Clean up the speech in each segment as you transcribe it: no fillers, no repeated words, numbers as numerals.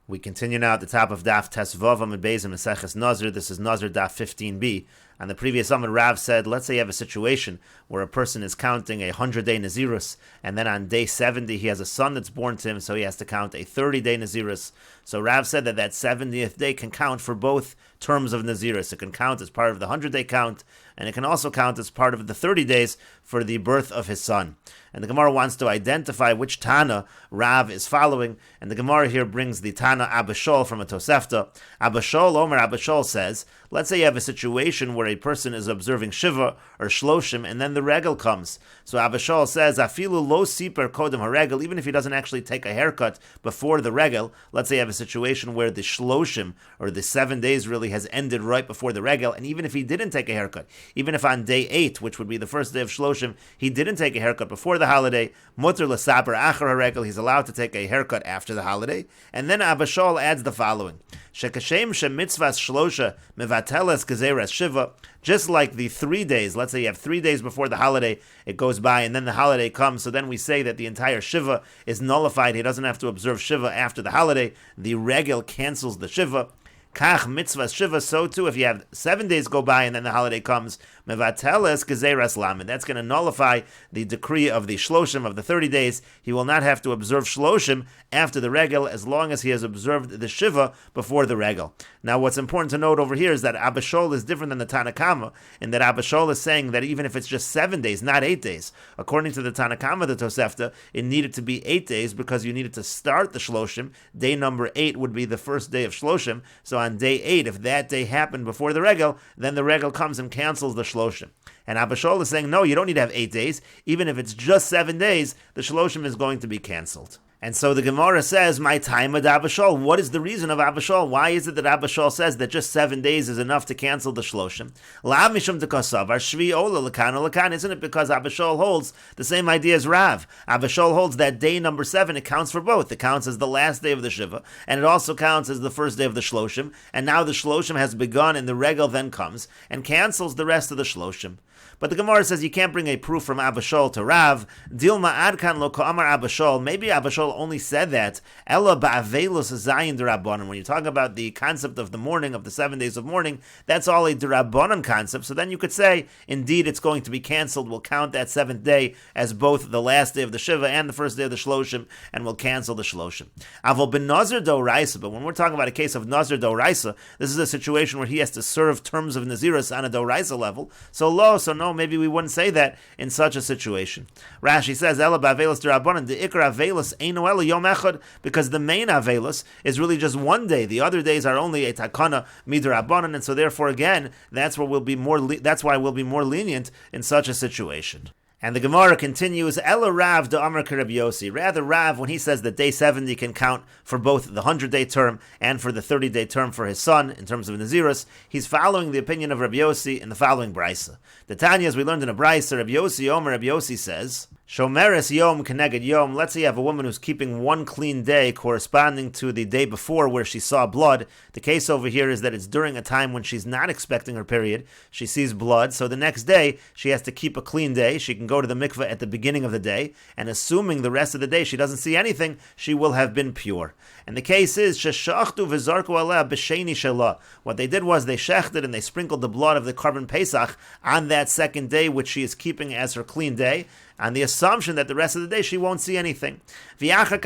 We continue now at the top of Daf Tesvav Amud Beis in Meseches Nazir. This is Nazir Daf 15b. On the previous Amud, Rav said, let's say you have a situation where a person is counting a 100-day Nazirus, and then on day 70 he has a son that's born to him, so he has to count a 30-day Nazirus. So Rav said that 70th day can count for both terms of Nazirus. It can count as part of the 100-day count, and it can also count as part of the 30 days for the birth of his son. And the Gemara wants to identify which Tana Rav is following, and the Gemara here brings the Tana Abba Shaul from a Tosefta. Abba Shaul says, let's say you have a situation where a person is observing Shiva or Shloshim, and then the Regel comes. So Abba Shaul says, Afilu lo siper kodem haregel, even if he doesn't actually take a haircut before the Regel. Let's say you have a situation where the Shloshim, or the 7 days really, has ended right before the Regel, and even if he didn't take a haircut, even if on day 8, which would be the first day of Shloshim, he didn't take a haircut before the holiday, mutter l'saper achar haregel, he's allowed to take a haircut after the holiday. And then Abba Shaul adds the following: Shekashem shemitzvas shlosha mevateles gezeres shiva. Just like the 3 days, let's say you have 3 days before the holiday, it goes by, and then the holiday comes, so then we say that the entire Shiva is nullified. He doesn't have to observe Shiva after the holiday. The Regel cancels the Shiva. Kach mitzvah Shiva, so too, if you have 7 days go by and then the holiday comes, mevateles gezeres lamed, that's going to nullify the decree of the shloshim, of the 30 days. He will not have to observe shloshim after the regel, as long as he has observed the shiva before the regel. Now, what's important to note over here is that Abba Shaul is different than the Tanakama, in that Abba Shaul is saying that even if it's just 7 days, not 8 days, according to the Tanakama, the Tosefta, it needed to be 8 days because you needed to start the shloshim. Day number 8 would be the first day of shloshim. So on day 8, if that day happened before the regel, then the regel comes and cancels the shloshim. And Abba Shaul is saying, no, you don't need to have 8 days. Even if it's just 7 days, the shloshim is going to be canceled. And so the Gemara says, my time with Abba Shaul. What is the reason of Abba Shaul? Why is it that Abba Shaul says that just 7 days is enough to cancel the shloshim? La'av mishum dekasav, ar shvi ola l'kan. Isn't it because Abba Shaul holds the same idea as Rav? Abba Shaul holds that day number 7, it counts for both. It counts as the last day of the Shiva, and it also counts as the first day of the shloshim. And now the shloshim has begun, and the regel then comes and cancels the rest of the shloshim. But the Gemara says you can't bring a proof from Abba Shaul to Rav. Dilma adkan lo ka'amar Abba Shaul. Maybe Abba Shaul only said that ella ba'avelus zayin d'rabbanan. When you talk about the concept of the mourning, of the 7 days of mourning, that's all a d'rabbanan concept. So then you could say, indeed, it's going to be canceled. We'll count that 7th day as both the last day of the Shiva and the first day of the Shloshim, and we'll cancel the Shloshim. Avol ben Nazir d'oraisa. But when we're talking about a case of Nazir d'oraisa, this is a situation where he has to serve terms of Nazirus on a d'oraisa level. So no, maybe we wouldn't say that in such a situation. Rashi says, Ela ba'avelus d'rabbanan, the ikar avelus eino ela yom echad, because the main avelus is really just 1 day. The other days are only a takana midrabbanan, and so therefore, again, that's why we'll be more lenient in such a situation. And the Gemara continues, Ela Rav de Amar Rabbi Yossi. Rather, Rav, when he says that day 70 can count for both the 100-day term and for the 30-day term for his son, in terms of Nazirus, he's following the opinion of Rabbi Yossi in the following Brisa. The Tanya, as we learned in a Brisa, Rabbi Yossi says, Shomeres Yom Keneged Yom. Let's say you have a woman who's keeping 1 clean day corresponding to the day before where she saw blood. The case over here is that it's during a time when she's not expecting her period. She sees blood, so the next day she has to keep a clean day. She can go to the mikveh at the beginning of the day, and assuming the rest of the day she doesn't see anything, she will have been pure. And the case is, Sheshachtu v'zarku aleh b'sheni shelah. What they did was they shechted and they sprinkled the blood of the Karban Pesach on that 2nd day, which she is keeping as her clean day, on the assumption that the rest of the day she won't see anything. Then after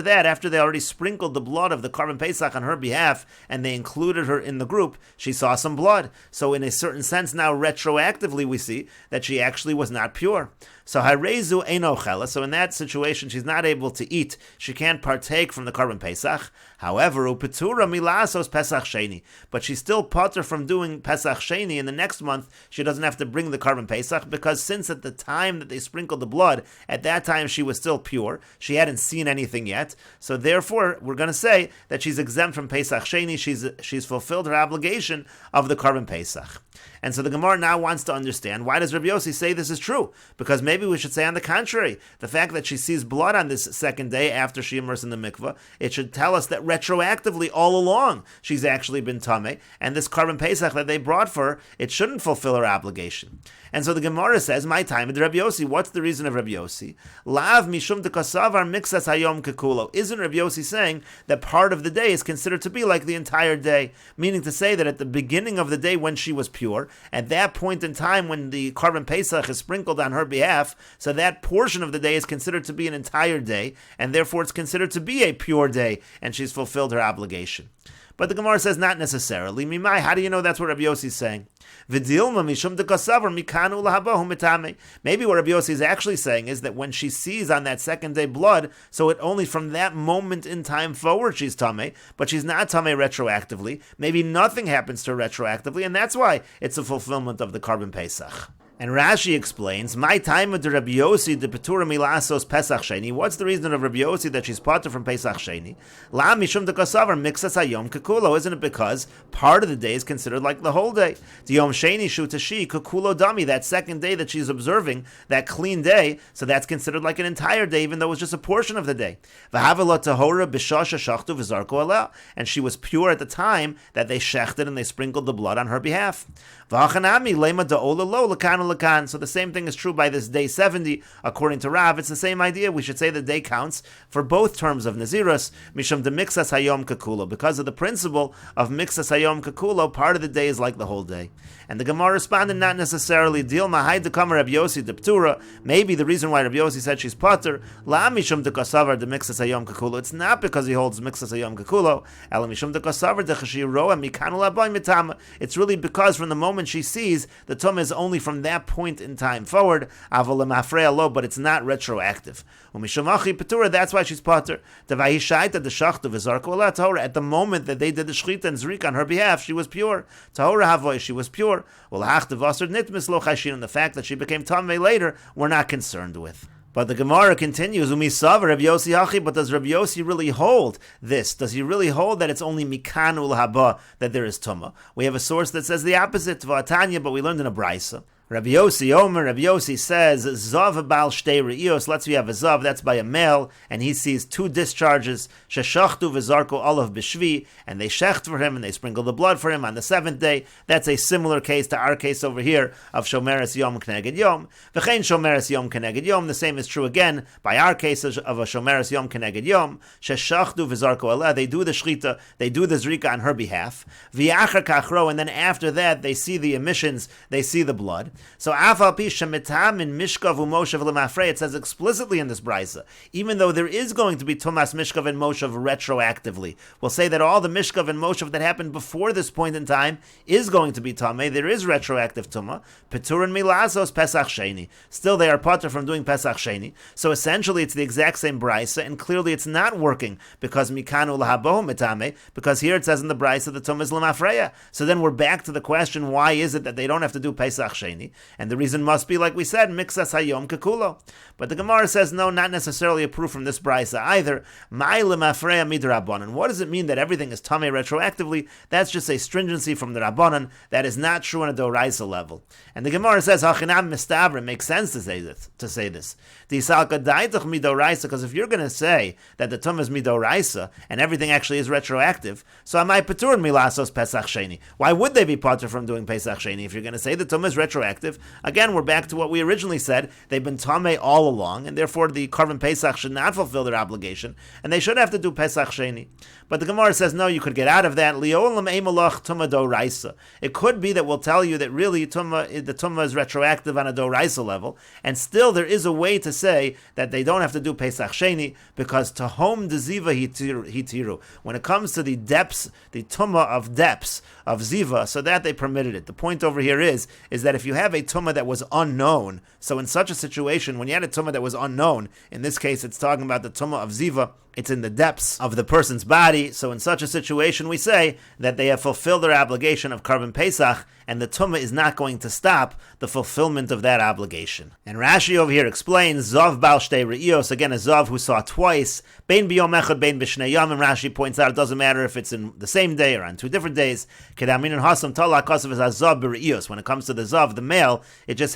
that, after they already sprinkled the blood of the Karban Pesach on her behalf, and they included her in the group, she saw some blood. So in a certain sense now, retroactively, we see that she actually was not pure. So harezu eino chela. So in that situation, she's not able to eat. She can't partake from the Karban Pesach. However, upetura milasos Pesach Sheni. But she's still potter from doing Pesach Sheni. In the next month, she doesn't have to bring the Karban Pesach, because since at the time that they sprinkled the blood, at that time she was still pure. She hadn't seen anything yet. So therefore, we're going to say that she's exempt from Pesach Sheni. She's fulfilled her obligation of the Karban Pesach. And so the Gemara now wants to understand, why does Rabbi Yossi say this is true? Because maybe maybe we should say on the contrary. The fact that she sees blood on this second day after she immersed in the mikveh, it should tell us that retroactively all along she's actually been tameh, and this Karban Pesach that they brought for her, it shouldn't fulfill her obligation. And so the Gemara says, my time with Rabbi Yossi. What's the reason of Rabbi Yossi? Lav mishum dekasavar mixas hayom kekulo. Isn't Rabbi Yossi saying that part of the day is considered to be like the entire day? Meaning to say that at the beginning of the day when she was pure, at that point in time when the Karban Pesach is sprinkled on her behalf, so that portion of the day is considered to be an entire day, and therefore it's considered to be a pure day, and she's fulfilled her obligation. But the Gemara says not necessarily. Mimai, how do you know that's what Rabbi Yossi is saying? Maybe what Rabbi Yossi is actually saying is that when she sees on that second day blood, so it only from that moment in time forward she's tameh, but she's not tameh retroactively. Maybe nothing happens to her retroactively, and that's why it's a fulfillment of the Karban Pesach. And Rashi explains, my time with the Rabbi Yossi, the Petura Milasos Pesach Sheni. What's the reason of Rabbi Yossi that she's potter from Pesach Sheni? La Mishum de Kasavar Mixas Hayom Kekulo. Isn't it because part of the day is considered like the whole day? The Yom Sheni Shutashi Kekulo Dami, that second day that she's observing, that clean day, so that's considered like an entire day, even though it was just a portion of the day. V'havelot Tahora B'shasha Shachtu V'zarko Ala. And she was pure at the time that they shechted and they sprinkled the blood on her behalf. V'hachanami Lema Da'ola Lo Lakan. So the same thing is true by this day 70. According to Rav, it's the same idea. We should say the day counts for both terms of Nazirus, Mishum de Mixas Hayom Kekulo. Because of the principle of Mixas Hayom Kekulo, part of the day is like the whole day. And the Gemara responded, not necessarily. Dil Mahai de Kamer Rabbi Yossi de Ptura. Maybe the reason why Rabbi Yossi said she's potter, La Mishum de Kasavar de Mixas Hayom Kekulo. It's not because he holds Mixas Hayom Kekulo. Ela Mishum de Kasavar de Chashiro and Mikanu Laboy Mitama. It's really because from the moment she sees, the Tum is only from that point in time forward, but it's not retroactive. That's why she's potter. At the moment that they did the shchita and zrik on her behalf, she was pure. She was pure. And the fact that she became tamei later, we're not concerned with. But the Gemara continues, but does Rabbi Yossi really hold this? Does he really hold that it's only mikanul haba that there is tumah? We have a source that says the opposite, V'atanya, but we learned in a brisa. Rabbi Yossi says, Zav bal shtei re'ios, let's say you have a Zav, that's by a male, and he sees two discharges, Sheshachtu v'zarko olav b'shvi, and they shecht for him, and they sprinkle the blood for him on the seventh day. That's a similar case to our case over here of Shomeres Yom K'neged Yom. V'chein Shomeres Yom K'neged Yom, the same is true again by our case of a Shomeres Yom K'neged Yom, Sheshachtu v'zarko olah, they do the shchita, they do the zrika on her behalf, V'yachar kachro, and then after that, they see the emissions, they see the blood. So Afal Pi Shemitam in Mishkav u'Moshav L'Mafrei, it says explicitly in this brisa, even though there is going to be Tumas Mishkav and Moshav retroactively, we'll say that all the Mishkav and Moshav that happened before this point in time is going to be Tameh. There is retroactive Tumah. Petur and Milazos Pesach Sheni. Still they are potter from doing Pesach Sheni. So essentially it's the exact same brisa, and clearly it's not working because Mikanu L'Habohu Mitameh, because here it says in the brisa the Tumah is L'Mafreya. So then we're back to the question, why is it that they don't have to do Pesach Sheni? And the reason must be, like we said, Mixas Hayom Kekulo. But the Gemara says, no, not necessarily a proof from this brisa either. Ma'ile Mafreya Midrabanan. What does it mean that everything is Tameh retroactively? That's just a stringency from the Rabbanan. That is not true on a Doraisa level. And the Gemara says, Hachinam Mistavra, makes sense to say this. Because if you're going to say that the Tum is Midoraisa and everything actually is retroactive, so am I Petur Milasos Pesach Sheni? Why would they be potter from doing Pesach Sheni if you're going to say the Tum is retroactive? Again, we're back to what we originally said. They've been Tameh all along, and therefore the Karban Pesach should not fulfill their obligation, and they should have to do Pesach Sheni. But the Gemara says, no, you could get out of that. Liolam Eimalach Tumah Doraisa. It could be that we'll tell you that really the Tumah is retroactive on a Doraisa level, and still there is a way to say that they don't have to do Pesach Sheni, because Tahom Deziva Hitiru. When it comes to the depths, the Tumah of depths of Ziva, so that they permitted it. The point over here is that if you have a Tumah that was unknown, so in such a situation, when you had a Tumah that was unknown, in this case it's talking about the Tumah of Ziva, it's in the depths of the person's body. So in such a situation, we say that they have fulfilled their obligation of Karban Pesach, and the Tumah is not going to stop the fulfillment of that obligation. And Rashi over here explains, Zav Bal Shtei Re'iyos, again a Zav who saw twice, Bein B'yom Echad, Bein B'shnei Yom, and Rashi points out it doesn't matter if it's in the same day or on 2 different days. Kedamin and Hasam Talak Kosav is a Zav B'Re'iyos. When it comes to the Zav, the male, it just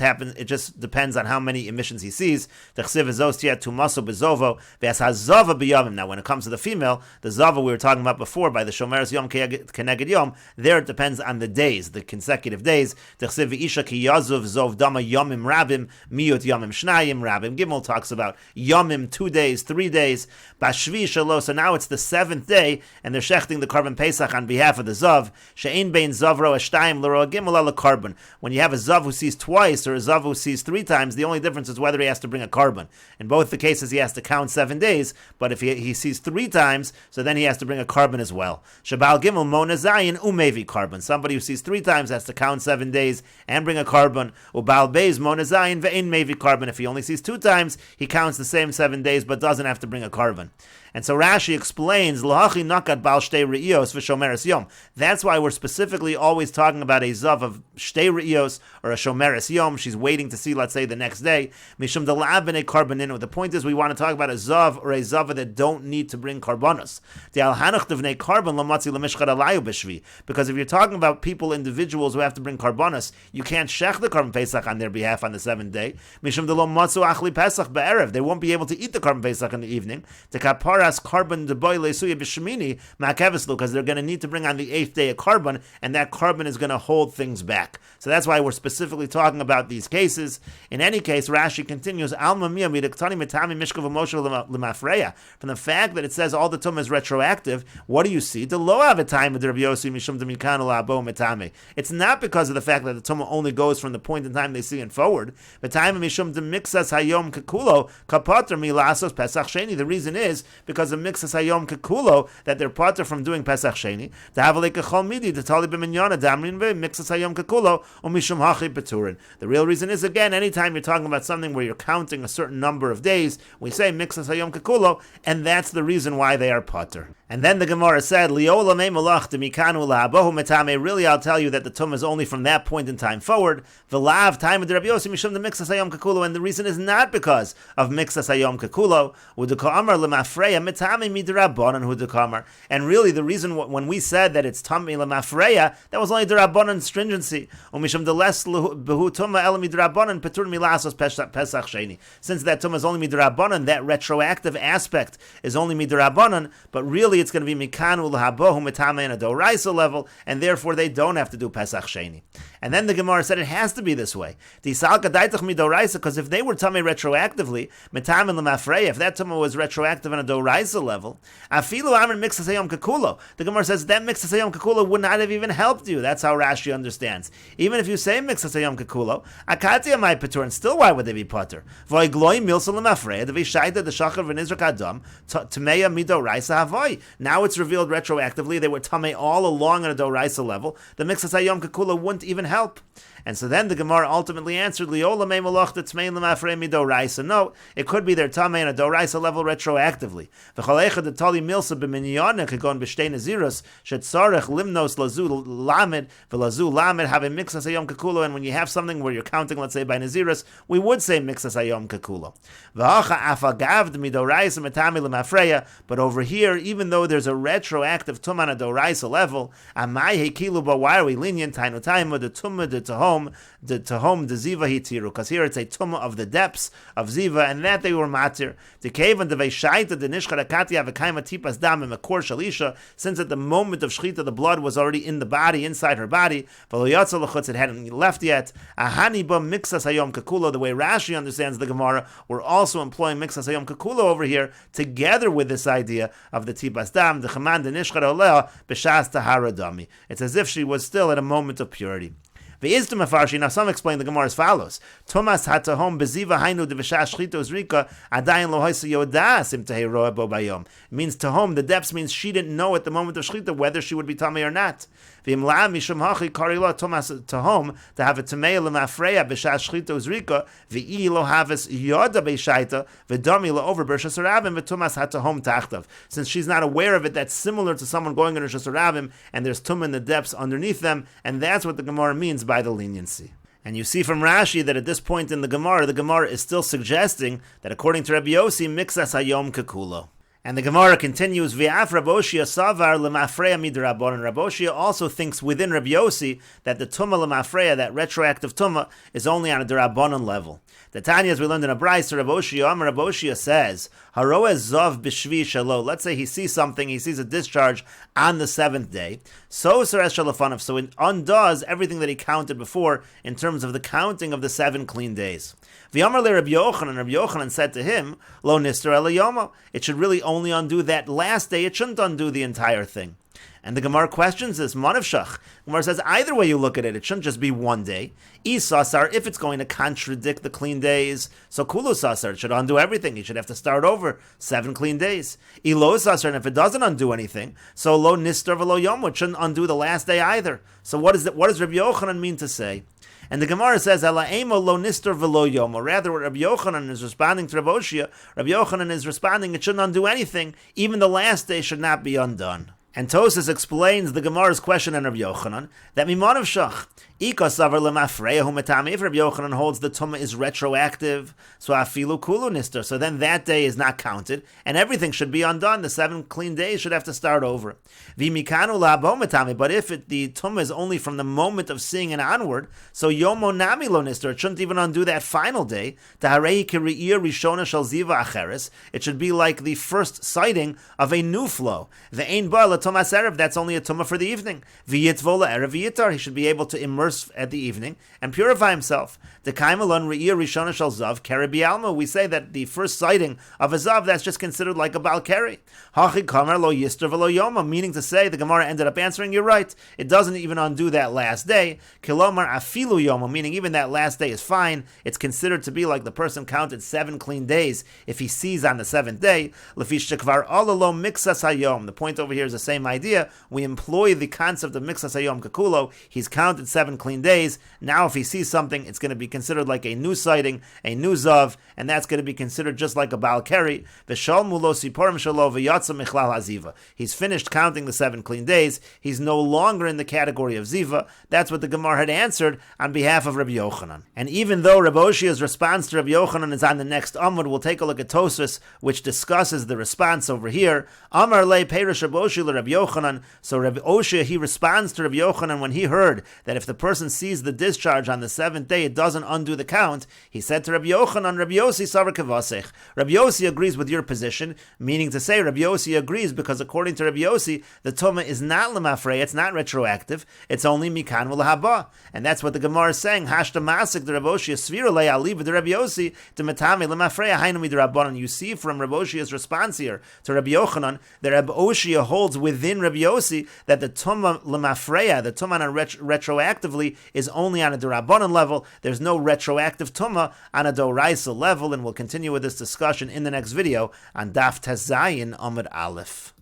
depends on how many emissions he sees. T'chsiv Ezos Tiat Tumaso B'Zovo, V'as HaZava B'Yomim. Now when it comes to the female, the Zava we were talking about before, by the Shomeres Yom Keneged Yom, there it depends on the days, the consecutive days. T'chsiv V'isha Ki Yazuv Zov Dama Yomim Rabim, Miyut Yomim Shnayim Rabim. Gimel talks about Yomim, 2 days, 3 days. Bashvi Shalo, so now it's the 7th day, and they're shechting the Karban Pesach on behalf of the Zav. She'ein Bein Zavro Eshtayim L'ro Gimel Ala Karban. When you have a Zav who sees twice, or a Zav who sees 3 times, the only difference is whether he has to bring a Karban. In both the cases, he has to count 7 days, but if he sees 3 times, so then he has to bring a Karban as well. Shabal Gimel Mona Zayin Umevi Karban. Somebody who sees 3 times has to count 7 days and bring a Karban. Ubal Beis Mona Zayin Ve'in Mevi Karban. If he only sees 2 times, he counts the same 7 days, but doesn't have to bring a Karban. And so Rashi explains, L'hachi nakat bal shtei re'iyos v'shomeres yom. That's why we're specifically always talking about a zav of shtei re'iyos or a shomeres yom. She's waiting to see, let's say, the next day. Mishum dela'ab b'nei karbaninu. The point is, we want to talk about a zav or a zava that don't need to bring karbanos. Because if you're talking about people, individuals who have to bring karbanos, you can't shech the Karban Pesach on their behalf on the 7th day. Mishum delo matzu achli pesach be'erev. They won't be able to eat the Karban Pesach in the evening. To kapar carbon because they're going to need to bring on the 8th day a carbon, and that carbon is going to hold things back. So that's why we're specifically talking about these cases. In any case, Rashi continues, from the fact that it says all the tumah is retroactive, what do you see? It's not because of the fact that the tumah only goes from the point in time they see and forward. The reason is because of Mixas Hayom Kekulo, that they're parter from doing Pesach Sheni. The real reason is, again, anytime you're talking about something where you're counting a certain number of days, we say Mixas Hayom Kekulo, and that's the reason why they are parter. And then the Gemara said, really, I'll tell you that the tum is only from that point in time forward. And the reason is not because of Mixas Hayom Kekulo. And really, the reason when we said that it's Tamei Lemafreya, that was only D'Rabbanan stringency. Since that tum is only Midrabbanan, that retroactive aspect is only Midrabbanan, but really it's going to be Mikanu L'Habohu Mitame in a Doraisa level, and therefore they don't have to do Pesach Sheni. And then the Gemara said it has to be this way. Because if they were Tamei retroactively, Mitame Lemafreya, if that tum was retroactive on a Doraisa level, Afilu Amrin Mixas Hayom Kekulo, the Gemara says that Mixas Hayom Kekulo would not have even helped you. That's how Rashi understands. Even if you say Mixas Hayom Kekulo, Akati Amai Patur, and still why would they be Patur? Voigloi Milsa Lemafreya, the Vishaita, the Shachar V'Nizrak Adam, Tameya Midoraisa Havoi. Now it's revealed retroactively they were Tamei all along on a Doraisa level. The Mixas Hayom Kekulo wouldn't even help. And so then the Gemara ultimately answered, no, it could be their Tamei on a Doraisa level retroactively. And when you have something where you're counting, let's say by Naziris, we would say Mixas Hayom Kekulo. But over here, even though there's a retroactive Tum on a Doraisa level, why are we lenient? The Tumah, the Tahom, the Ziva Hitiru, because here it's a Tumah of the depths of Ziva, and that they were matir. The cave and the Veishaita, the Nishkarakati, Avakaima Tipas Dam, and Makor Shalisha, since at the moment of Shchita, the blood was already in the body, inside her body, it hadn't left yet. Ahani ba Mixas Hayom Kekulo, the way Rashi understands the Gemara, we're also employing Mixas Hayom Kekulo over here, together with this idea of the Tipas Dam, the Chaman, the Nishkar Olea, B'Shas Tahara Dami. It's as if she was still at a moment of purity. Ve'iztum afarshi. Now some explain the Gemara as follows: Tumas hatahom beziva hainu dev'shas shchitos rika adayin lo hoisa yodas im teheroa bo bayom. Means tahom. The depths means she didn't know at the moment of shchita whether she would be tamei or not. V'imlaam mishum hachi karila tumas tahom to have a tamei lemafreya b'shas shchitos rika v'i lo havis yoda beishaita v'dami lo over b'rshas harabim v'tumas hatahom tachtav. Since she's not aware of it, that's similar to someone going in Rishas harabim and there's tum in the depths underneath them, and that's what the Gemara means by the leniency. And you see from Rashi that at this point in the Gemara is still suggesting that according to Rabbi Yossi, mixas hayom kekulo. And the Gemara continues, V'af Raboshia savar lemafreya midrabon. Raboshia also thinks within Rabbi Yossi that the tumah lemafreya, that retroactive tumah, is only on a drabonon level. The Tanya, as we learned in a Bryce, Raboshia says, Haroez zov b'shvi shalo. Let's say he sees something, he sees a discharge on the seventh day. So sares shalafanov. So it undoes everything that he counted before in terms of the counting of the 7 clean days. V'yamar le Rabbi Yochanan, and Rabbi Yochanan said to him, Lo nister ela yomo. It should really only undo that last day. It shouldn't undo the entire thing. And the Gemara questions this, Manavshach. Gemara says either way you look at it, it shouldn't just be one day. Isasar, if it's going to contradict the clean days, so Kulu Sasar, it should undo everything. You should have to start over 7 clean days. Ilo Sasar, and if it doesn't undo anything, so Lo Nistar V'lo Yomo, it shouldn't undo the last day either. So what does Rabbi Yochanan mean to say? And the Gemara says, Ela emo lo nistar v'lo yomo. Rather, what Rabbi Yochanan is responding to Rabbi Oshia, Rabbi Yochanan is responding, it shouldn't undo anything. Even the last day should not be undone. And Tosas explains the Gemara's question in Rabbi Yochanan, that Mimanav Shach, Ika savar lemafreya hu metami. If Rabbi Yochanan holds the tumah is retroactive, so afilu kulu nister. So then that day is not counted, and everything should be undone. The 7 clean days should have to start over. V'mikanu la'abo metami. But if the tumah is only from the moment of seeing and onward, so yomo nami lo nister. It shouldn't even undo that final day. Taharei kiri'ir rishona shel ziva acheres. It should be like the first sighting of a new flow. The ein ba l'tumas erev. That's only a tumah for the evening. V'yitvo la'erev v'yitar. He should be able to immerse at the evening and purify himself. The kaimalon re'ir rishona shel zav keri bialma. We say that the first sighting of a zav, that's just considered like a bal keri. Hachi kamer lo yister v'lo yoma. Meaning to say, the Gemara ended up answering, you're right. It doesn't even undo that last day. Kilomar afilu yoma. Meaning even that last day is fine. It's considered to be like the person counted 7 clean days if he sees on the 7th day. Lefish shekvar alalo mixas hayom. The point over here is the same idea. We employ the concept of mixas hayom kakulo. He's counted 7 clean days. Now if he sees something, it's going to be considered like a new sighting, a new zav, and that's going to be considered just like a bal keri. He's finished counting the 7 clean days. He's no longer in the category of ziva. That's what the Gemara had answered on behalf of Rabbi Yochanan. And even though Rabbi Oshia's response to Rabbi Yochanan is on the next Amud, we'll take a look at Tosfos, which discusses the response over here. Amar le Perish Rabbi Oshia Rabbi Yochanan. So Rabbi Oshia, he responds to Rabbi Yochanan when he heard that if the person sees the discharge on the 7th day, it doesn't undo the count. He said to Rabbi Yochanan, Rabbi Yossi savar kavasech. Rabbi Yossi agrees with your position, meaning to say Rabbi Yossi agrees because according to Rabbi Yossi, the tumah is not lemafrei, it's not retroactive, it's only mikan v'lahaba. And that's what the Gemara is saying. Hashta masik the Rabbi Oshia svira le'aliv the Rabbi Yossi to metame lemafrei hainu midrabanan. You see from Rabbi Oshia's response here to Rabbi Yochanan that Rabbi Oshia holds within Rabbi Yossi that the tumah lemafreya, the tumah retroactively, is only on a derabanan level. There's no retroactive tumah on a doraisa level, and we'll continue with this discussion in the next video on Daf Tezayin Amud Aleph.